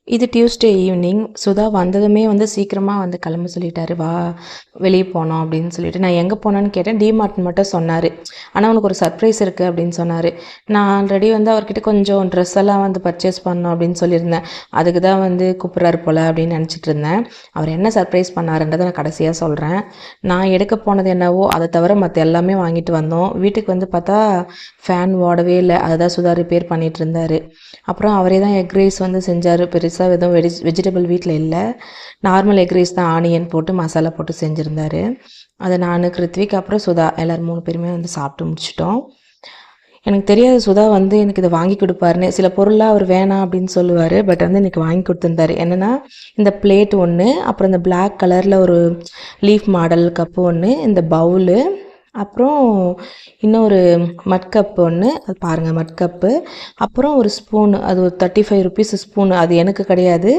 இது Tuesday evening. Sudha வந்ததுமே வந்து சீக்கிரமா வந்து கிளம்ப சொல்லிட்டாரு. "வா வெளிய போனோம்" அப்படின்னு சொல்லிட்டு. நான் எங்கே போனேன்னு கேட்டேன். டிமார்ட் மட்டும் சொன்னாரு. "ஆனா உனக்கு ஒரு சர்ப்ரைஸ் இருக்கு" அப்படின்னு சொன்னாரு. நான் ஆல்ரெடி வந்து அவர்கிட்ட கொஞ்சம் ட்ரெஸ் எல்லாம் வந்து பர்ச்சேஸ் பண்ணணும் அப்படின்னு சொல்லியிருந்தேன். அதுக்கு தான் வந்து கூப்பிட்றாரு போல அப்படின்னு நினச்சிட்டு இருந்தேன். அவர் என்ன சர்ப்ரைஸ் பண்ணாருன்றதை நான் கடைசியாக சொல்கிறேன். நான் எடுக்க போனது என்னவோ அதை தவிர மற்ற எல்லாமே வாங்கிட்டு வந்தோம். வீட்டுக்கு வந்து பார்த்தா ஃபேன் ஓடவே இல்லை. அதை தான் சுதா ரிப்பேர் பண்ணிட்டு இருந்தாரு. அப்புறம் அவரே தான் எக் ரைஸ் வந்து செஞ்சார். பெருசாக எதுவும் வெஜிடபிள் வீட்டில் இல்லை. நார்மல் எக் ரைஸ் தான், ஆனியன் போட்டு மசாலா போட்டு செஞ்சுருந்தாரு. அதை நான், கிருத்விக் அப்புறம் சுதா எல்லோரும் 3 பேருமே வந்து சாப்பிட்டு முடிச்சிட்டோம். எனக்கு தெரியாது சுதா வந்து எனக்கு இதை வாங்கி கொடுப்பாருன்னு. சில பொருளாக அவர் வேணாம் அப்படின்னு சொல்லுவார். பட் வந்து எனக்கு வாங்கி கொடுத்துருந்தாரு. என்னென்னா இந்த பிளேட் ஒன்று, அப்புறம் இந்த பிளாக் கலரில் ஒரு லீஃப் மாடல் கப்பு ஒன்று, இந்த பவுலு, அப்புறம் இன்னொரு மட் கப் ஒன்று, அது பாருங்கள் மட் கப்பு, அப்புறம் ஒரு ஸ்பூனு, அது ஒரு 35 ருபீஸ் ஸ்பூனு. அது எனக்கு கிடையாது.